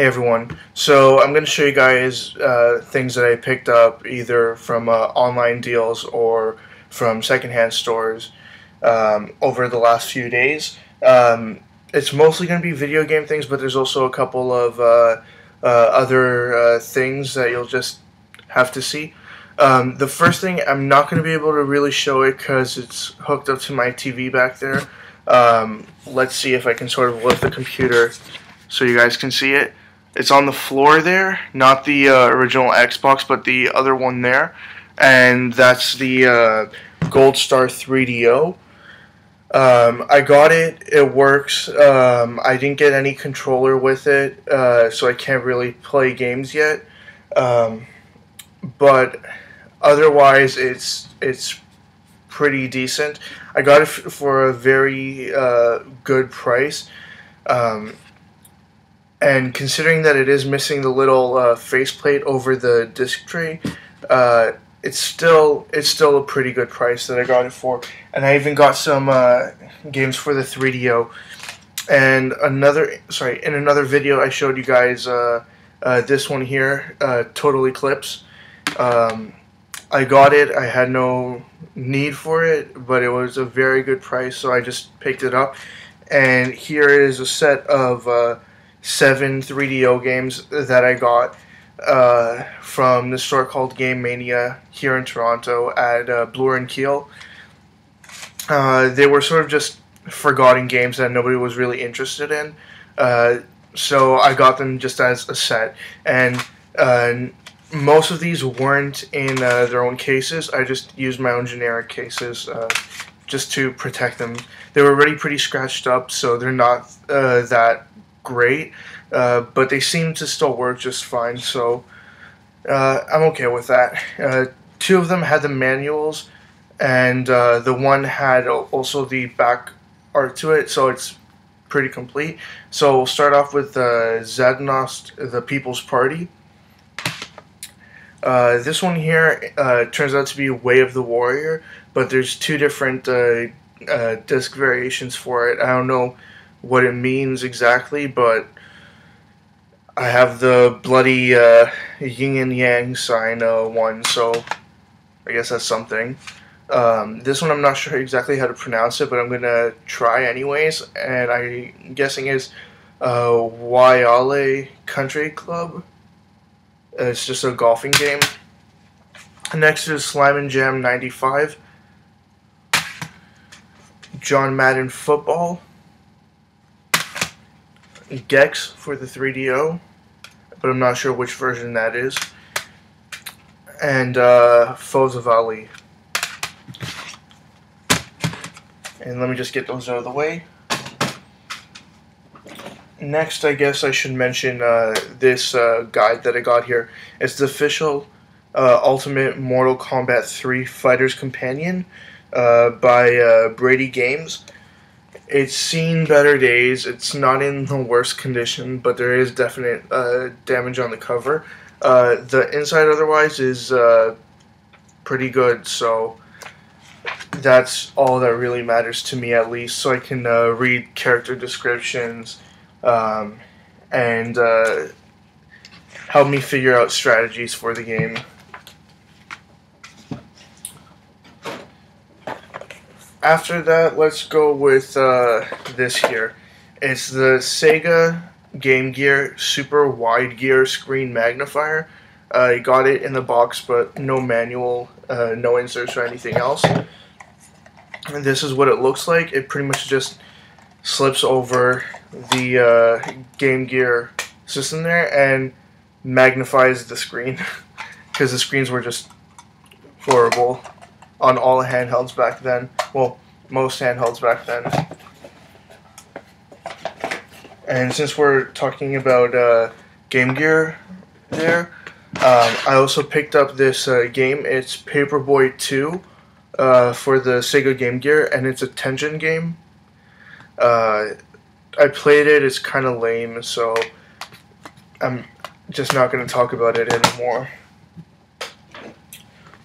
Hey everyone, so I'm going to show you guys things that I picked up either from online deals or from secondhand stores over the last few days. It's mostly going to be video game things, but there's also a couple of other things that you'll just have to see. The first thing, I'm not going to be able to really show it because it's hooked up to my TV back there. Let's see if I can sort of lift the computer so you guys can see it. It's on the floor there, not the original Xbox, but the other one there, and that's the Gold Star 3DO. I got it. It works. I didn't get any controller with it, so I can't really play games yet. But otherwise, it's pretty decent. I got it for a very good price. And considering that it is missing the little faceplate over the disc tray, it's still a pretty good price that I got it for. And I even got some games for the 3DO. And in another video I showed you guys this one here, Total Eclipse. I got it. I had no need for it, but it was a very good price, so I just picked it up. And here is a set of 7 3DO games that I got from the store called Game Mania here in Toronto at Bloor and Kiel. They were sort of just forgotten games that nobody was really interested in, so I got them just as a set. And most of these weren't in their own cases. I just used my own generic cases just to protect them. They were already pretty scratched up, so they're not that great, but they seem to still work just fine, so I'm okay with that. 2 of them had the manuals, and the one had also the back art to it, so it's pretty complete. So we'll start off with Zadnost, the People's Party. This one here turns out to be Way of the Warrior, but there's 2 different disc variations for it. I don't know what it means exactly, but I have the bloody yin and yang sign one, so I guess that's something. This one I'm not sure exactly how to pronounce it, but I'm gonna try anyways, and I'm guessing is Waiale Country Club. It's just a golfing game. Next is Slime and Jam 95, John Madden Football, Gex for the 3DO, but I'm not sure which version that is, and Foes of Ali. And let me just get those out of the way. Next, I guess I should mention this guide that I got here. It's the official Ultimate Mortal Kombat 3 Fighter's Companion by Brady Games. It's seen better days. It's not in the worst condition, but there is definite damage on the cover. The inside otherwise is pretty good, so that's all that really matters to me, at least, so I can read character descriptions and help me figure out strategies for the game. After that, let's go with this here. It's the Sega Game Gear Super Wide Gear Screen Magnifier. I got it in the box, but no manual, no inserts or anything else. And this is what it looks like. It pretty much just slips over the Game Gear system there and magnifies the screen because the screens were just horrible on all handhelds back then. Well, most handhelds back then. And since we're talking about Game Gear there, I also picked up this game. It's Paperboy 2 for the Sega Game Gear, and it's a Tengen game. I played it. It's kind of lame, so I'm just not going to talk about it anymore.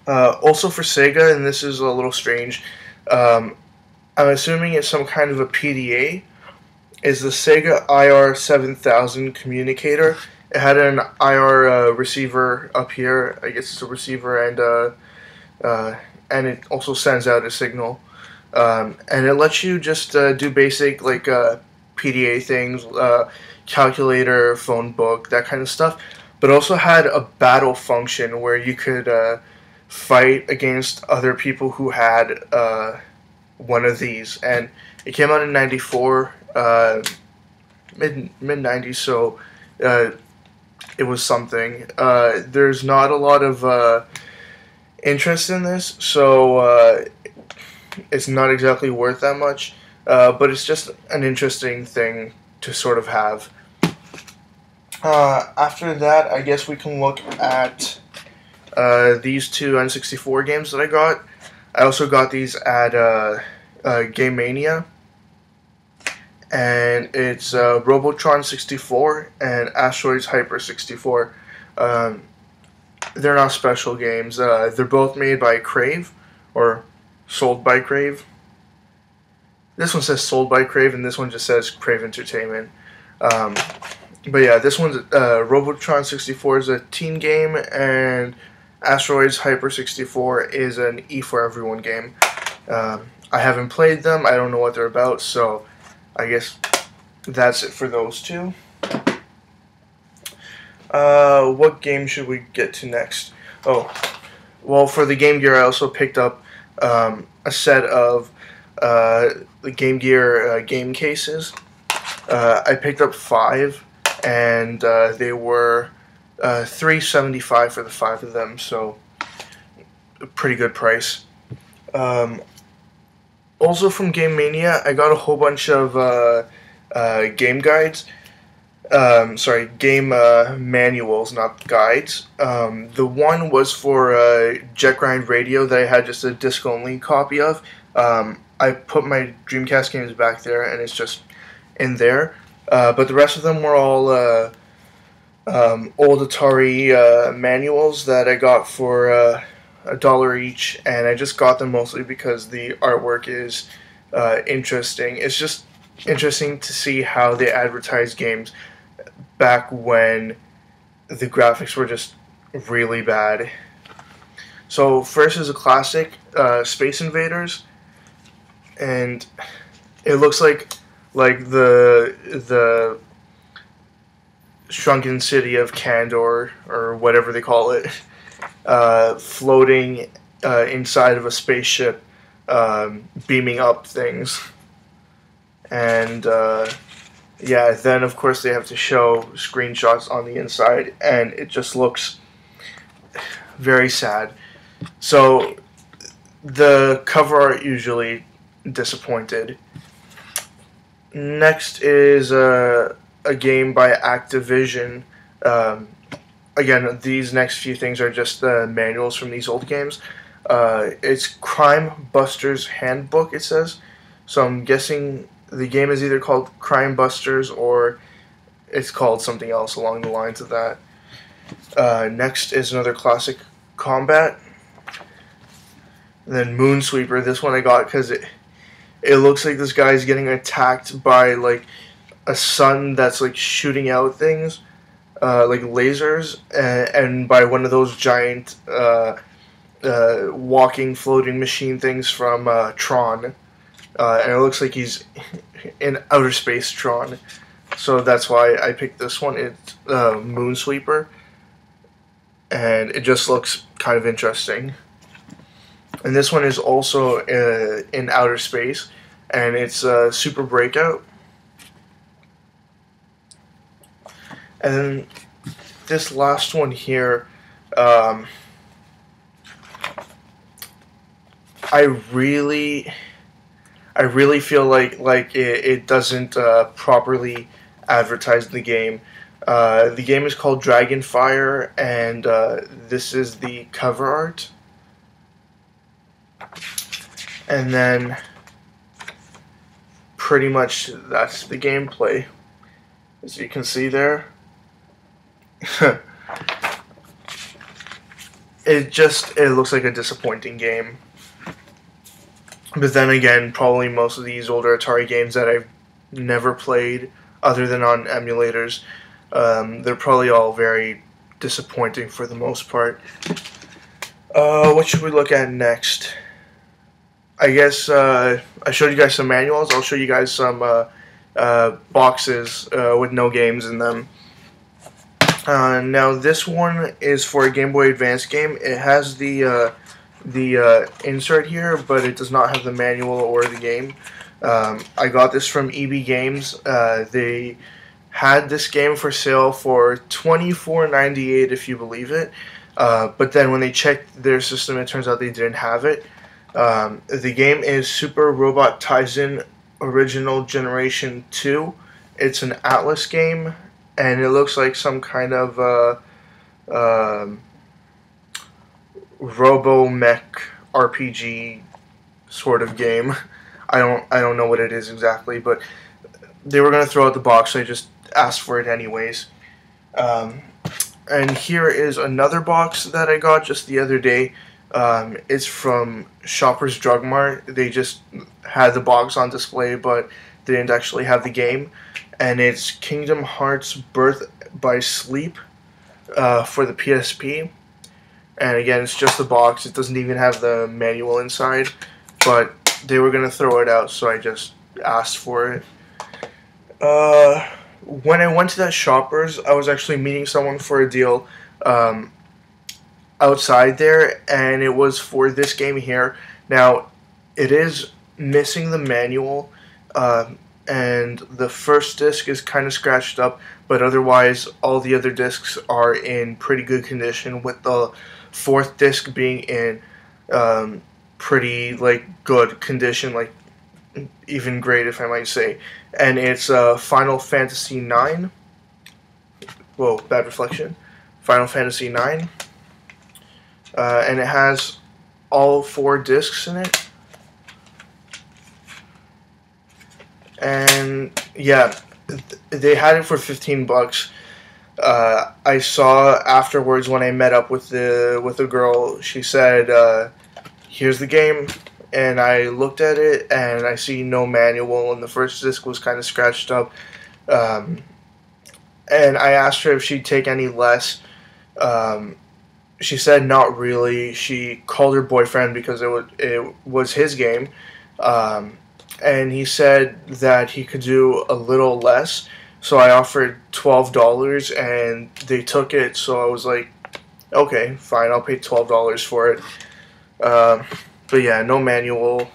Also for Sega, and this is a little strange, I'm assuming it's some kind of a PDA. is the Sega IR7000 communicator. It had an IR receiver up here. I guess it's a receiver, and it also sends out a signal. And it lets you just do basic like PDA things, calculator, phone book, that kind of stuff. But also had a battle function where you could fight against other people who had one of these. And it came out in '94, mid '90s, so it was something. There's not a lot of interest in this, so it's not exactly worth that much, but it's just an interesting thing to sort of have. After that, I guess we can look at these two N64 games that I got. I also got these at Game Mania, and it's Robotron 64 and Asteroids Hyper 64. They're not special games. They're both made by Crave, or sold by Crave. This one says sold by Crave, and this one just says Crave Entertainment. But yeah, this one's Robotron 64 is a teen game, and Asteroids Hyper 64 is an E for Everyone game. I haven't played them. I don't know what they're about, so I guess that's it for those two. What game should we get to next? Oh, well, for the Game Gear, I also picked up a set of the Game Gear game cases. I picked up 5, and they were $3.75 for the 5 of them, so a pretty good price. Also from Game Mania, I got a whole bunch of game guides. Game manuals, not guides. The one was for Jet Grind Radio that I had just a disc-only copy of. I put my Dreamcast games back there, and it's just in there. But the rest of them were all old Atari manuals that I got for $1 each, and I just got them mostly because the artwork is interesting. It's just interesting to see how they advertise games back when the graphics were just really bad. So first is a classic, Space Invaders, and it looks like the shrunken city of Kandor, or whatever they call it, floating inside of a spaceship, beaming up things. And yeah, then of course they have to show screenshots on the inside, and it just looks very sad. So the cover art usually disappointed. Next is a game by Activision. Again, these next few things are just the manuals from these old games. It's Crime Busters Handbook, it says. So I'm guessing the game is either called Crime Busters or it's called something else along the lines of that. Next is another classic, Combat. And then Moonsweeper. This one I got because it looks like this guy's getting attacked by like a sun that's like shooting out things, like lasers, and by one of those giant walking, floating machine things from Tron. And it looks like he's in outer space Tron. So that's why I picked this one. It's Moonsweeper. And it just looks kind of interesting. And this one is also in outer space. And it's Super Breakout. And then this last one here, I really feel like it doesn't properly advertise the game. The game is called Dragonfire, and this is the cover art. And then pretty much that's the gameplay, as you can see there. It looks like a disappointing game. But then again, probably most of these older Atari games that I've never played other than on emulators. They're probably all very disappointing for the most part. What should we look at next? I guess I showed you guys some manuals. I'll show you guys some boxes with no games in them. Now this one is for a Game Boy Advance game. It has the insert here, but it does not have the manual or the game. I got this from EB Games. They had this game for sale for $24.98, if you believe it. But then when they checked their system, it turns out they didn't have it. The game is Super Robot Taisen Original Generation 2. It's an Atlas game, and it looks like some kind of Robo-Mech RPG sort of game. I don't know what it is exactly, but they were gonna throw out the box, so I just asked for it anyways. And here is another box that I got just the other day. It's from Shoppers Drug Mart. They just had the box on display, but they didn't actually have the game. And it's Kingdom Hearts Birth by Sleep for the PSP. And again, it's just a box. It doesn't even have the manual inside, but they were going to throw it out, so I just asked for it. When I went to that Shoppers, I was actually meeting someone for a deal outside there, and it was for this game here. Now, it is missing the manual, and the first disc is kind of scratched up, but otherwise all the other discs are in pretty good condition, with the fourth disc being in pretty good condition, even great, if I might say. And it's Final Fantasy IX. Whoa, bad reflection. Final Fantasy IX. And it has all 4 discs in it. And yeah, they had it for 15 bucks. I saw afterwards when I met up with the girl, she said, here's the game. And I looked at it, and I see no manual, and the first disc was kind of scratched up. And I asked her if she'd take any less. She said not really. She called her boyfriend because it was his game. And he said that he could do a little less. So I offered $12, and they took it. So I was like, okay, fine, I'll pay $12 for it. But yeah, no manual.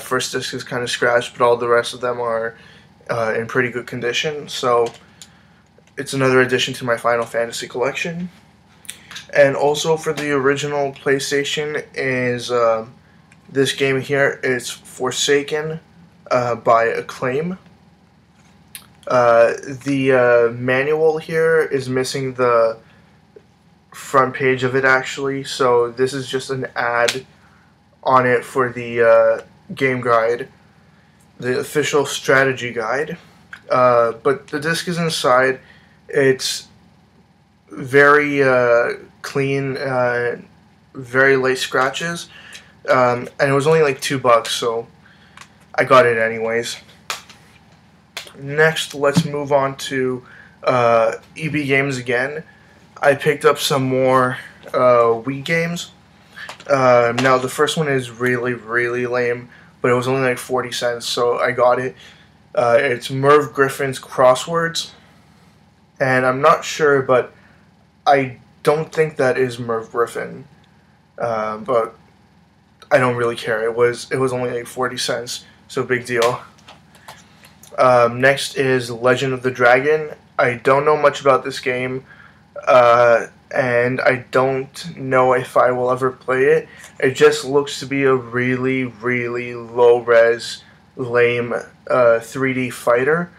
First disc is kind of scratched, but all the rest of them are in pretty good condition. So it's another addition to my Final Fantasy collection. And also for the original PlayStation is this game here. It's Forsaken by Acclaim. The manual here is missing the front page of it, actually. So this is just an ad on it for the game guide, the official strategy guide. But the disc is inside. It's very clean, very light scratches, and it was only like $2, so I got it anyways. Next, let's move on to EB Games again. I picked up some more Wii games. Now the first one is really, really lame, but it was only like 40 cents, so I got it. It's Merv Griffin's Crosswords, and I'm not sure, but I don't think that is Merv Griffin, but I don't really care. It was only like 40 cents, so big deal. Next is Legend of the Dragon. I don't know much about this game, and I don't know if I will ever play it. It just looks to be a really, really low-res, lame 3D fighter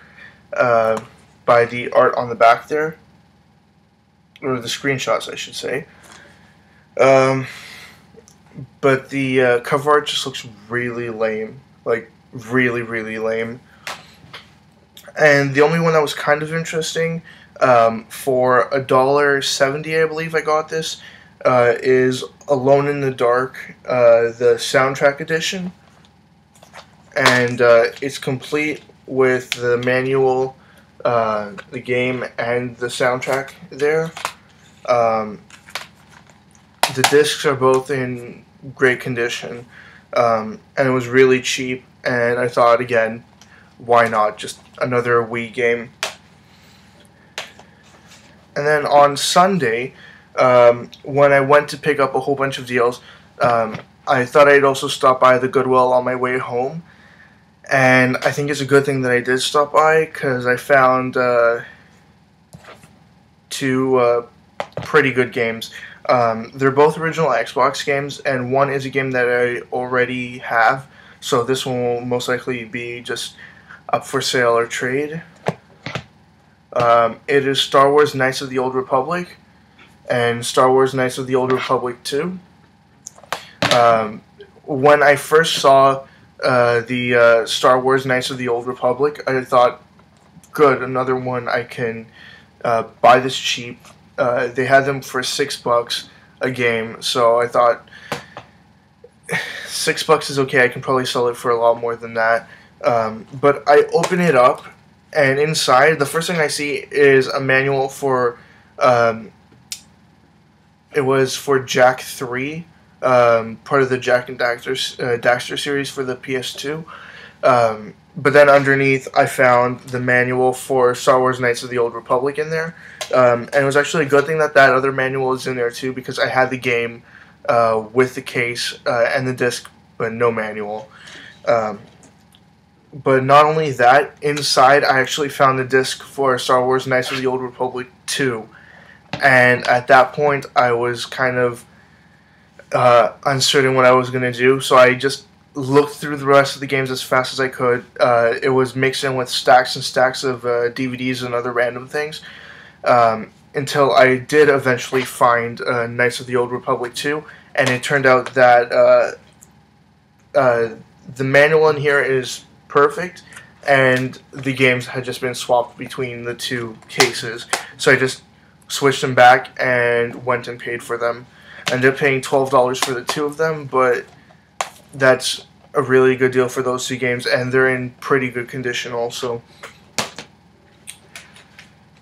by the art on the back there. Or the screenshots, I should say. But the cover art just looks really lame. Like, really, really lame. And the only one that was kind of interesting, for $1.70, I believe I got this, is Alone in the Dark, the soundtrack edition. And it's complete with the manual, the game, and the soundtrack there. The discs are both in great condition, and it was really cheap, and I thought, again, why not? Just another Wii game. And then on Sunday, when I went to pick up a whole bunch of deals, I thought I'd also stop by the Goodwill on my way home. And I think it's a good thing that I did stop by, because I found two pretty good games. They're both original Xbox games, and one is a game that I already have, so this one will most likely be just up for sale or trade. It is Star Wars Knights of the Old Republic and Star Wars Knights of the Old Republic 2. When I first saw the Star Wars Knights of the Old Republic, I thought, good, another one I can buy this cheap. They had them for $6 a game, so I thought $6 is okay. I can probably sell it for a lot more than that. But I open it up, and inside, the first thing I see is a manual for, it was for Jak 3, part of the Jak and Daxter series for the PS2. But then underneath, I found the manual for Star Wars Knights of the Old Republic in there. And it was actually a good thing that that other manual is in there too, because I had the game with the case and the disc, but no manual. But not only that, inside I actually found the disc for Star Wars Knights of the Old Republic 2. And at that point, I was kind of uncertain what I was going to do, so I just looked through the rest of the games as fast as I could. It was mixed in with stacks and stacks of DVDs and other random things, until I did eventually find Knights of the Old Republic 2, and it turned out that the manual in here is perfect, and the games had just been swapped between the two cases, so I just switched them back and went and paid for them. I ended up paying $12 for the two of them, but that's a really good deal for those two games, and they're in pretty good condition also.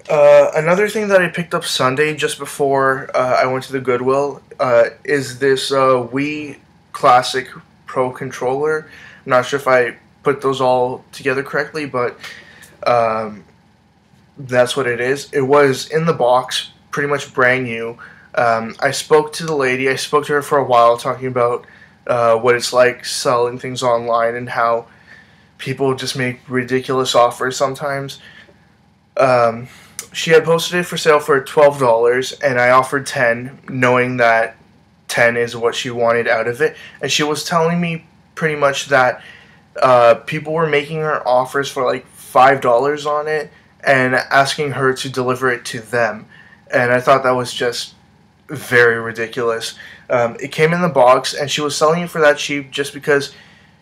Another thing that I picked up Sunday just before I went to the Goodwill is this Wii Classic Pro controller. I'm not sure if I put those all together correctly, but that's what it is. It was in the box, pretty much brand new. I spoke to the lady. I spoke to her for a while, talking about what it's like selling things online and how people just make ridiculous offers sometimes. She had posted it for sale for $12, and I offered $10, knowing that $10 is what she wanted out of it. And she was telling me pretty much that people were making her offers for like $5 on it and asking her to deliver it to them. And I thought that was just very ridiculous. It came in the box, and she was selling it for that cheap just because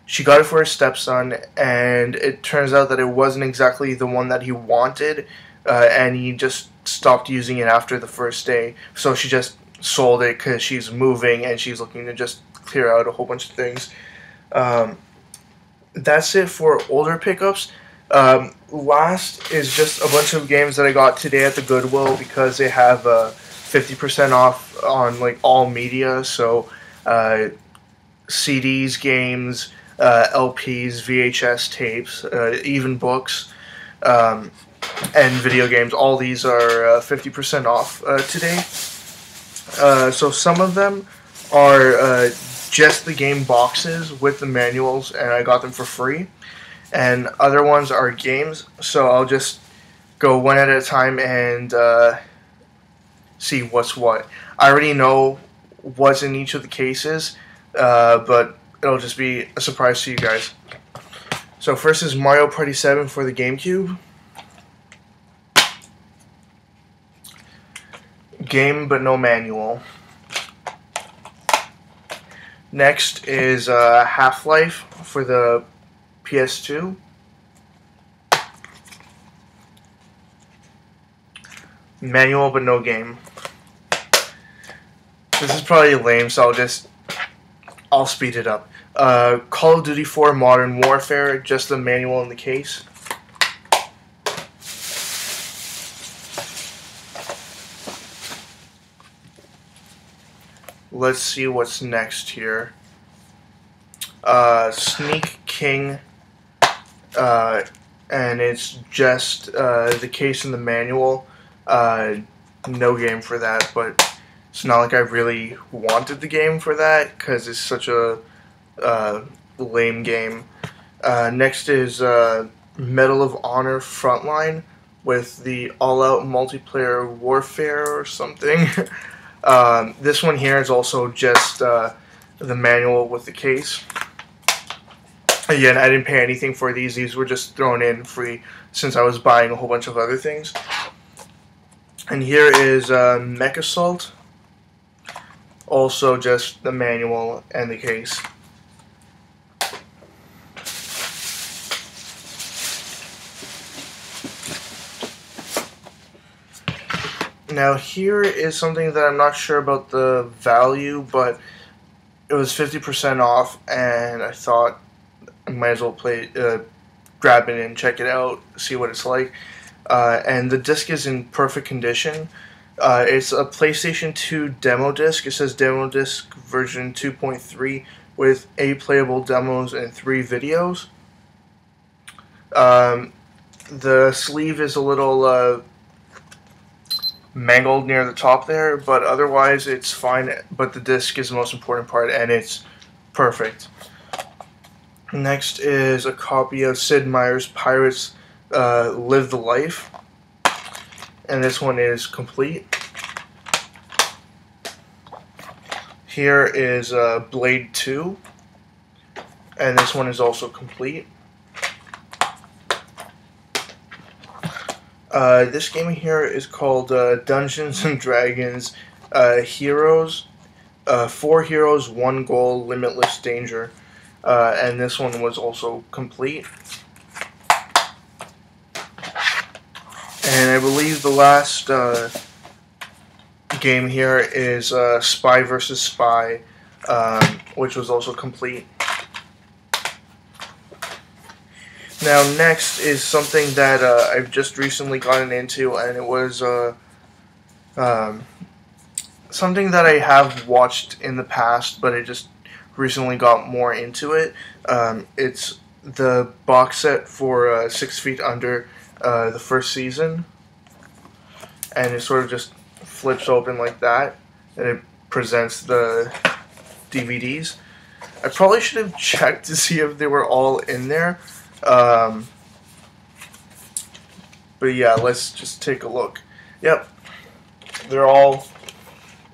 she got it for her stepson, and it turns out that it wasn't exactly the one that he wanted, and he just stopped using it after the first day. So she just sold it because she's moving and she's looking to just clear out a whole bunch of things. That's it for older pickups. Last is just a bunch of games that I got today at the Goodwill, because they have 50% off on like all media, so CDs, games, LPs, VHS tapes, even books, and video games. All these are 50% off today. So some of them are just the game boxes with the manuals, and I got them for free. And other ones are games, so I'll just go one at a time and see what's what. I already know what's in each of the cases, but it'll just be a surprise to you guys. So first is Mario Party 7 for the GameCube. Game but no manual. Next is Half-Life for the PS2. Manual but no game. This is probably lame, so I'll speed it up. Call of Duty 4 Modern Warfare, just the manual in the case. let's see what's next here. Sneak King, and it's just the case in the manual. No game for that, but it's not like I really wanted the game for that because it's such a lame game. Next is Medal of Honor Frontline with the all-out multiplayer warfare or something. This one here is also just the manual with the case. Again, I didn't pay anything for these. These were just thrown in free since I was buying a whole bunch of other things. And here is Mech Assault. Also just the manual and the case. Now here is something that I'm not sure about the value, but it was 50% off, and I thought I might as well grab it and check it out, see what it's like. And the disc is in perfect condition. It's a PlayStation 2 demo disc. It says demo disc version 2.3 with 8 playable demos and 3 videos. The sleeve is a little mangled near the top there, but otherwise it's fine. But the disc is the most important part, and it's perfect. Next is a copy of Sid Meier's Pirates Live the Life, and this one is complete. Here is Blade 2, and this one is also complete. This game here is called Dungeons and Dragons Heroes. 4 Heroes, 1 Goal, Limitless Danger. And this one was also complete. And I believe the last game here is Spy vs. Spy, which was also complete. Now next is something that I've just recently gotten into, and it was something that I have watched in the past, but I just recently got more into it. It's the box set for 6 Feet Under, the first season, and it sort of just flips open like that, and it presents the DVDs. I probably should have checked to see if they were all in there. But yeah, let's just take a look. Yep, they're all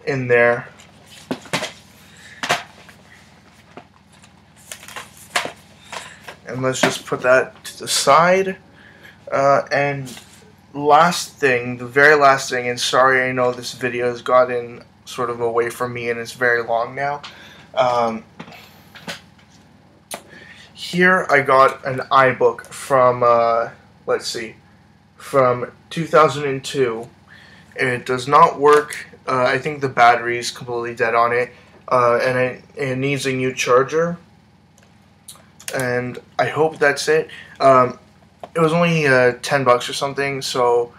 in there. And let's just put that to the side. And last thing, the very last thing, and sorry, I know this video has gotten sort of away from me and it's very long now. Here I got an iBook from, let's see, from 2002. It does not work. I think the battery is completely dead on it, and it needs a new charger. And I hope that's it. It was only $10 or something, so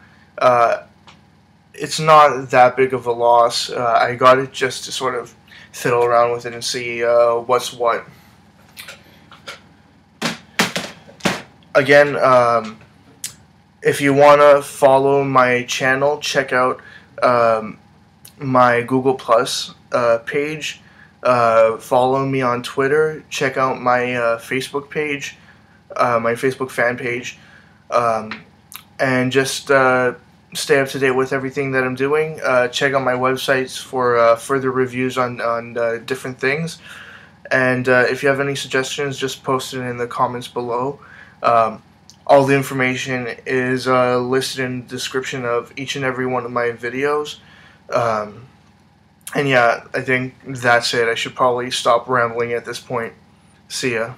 it's not that big of a loss. I got it just to sort of fiddle around with it and see what's what. Again, if you want to follow my channel, check out my Google Plus page. Follow me on Twitter. Check out my Facebook page, my Facebook fan page, and just stay up to date with everything that I'm doing. Check out my websites for further reviews on different things. And if you have any suggestions, just post it in the comments below. All the information is listed in the description of each and every one of my videos. And yeah, I think that's it. I should probably stop rambling at this point. See ya.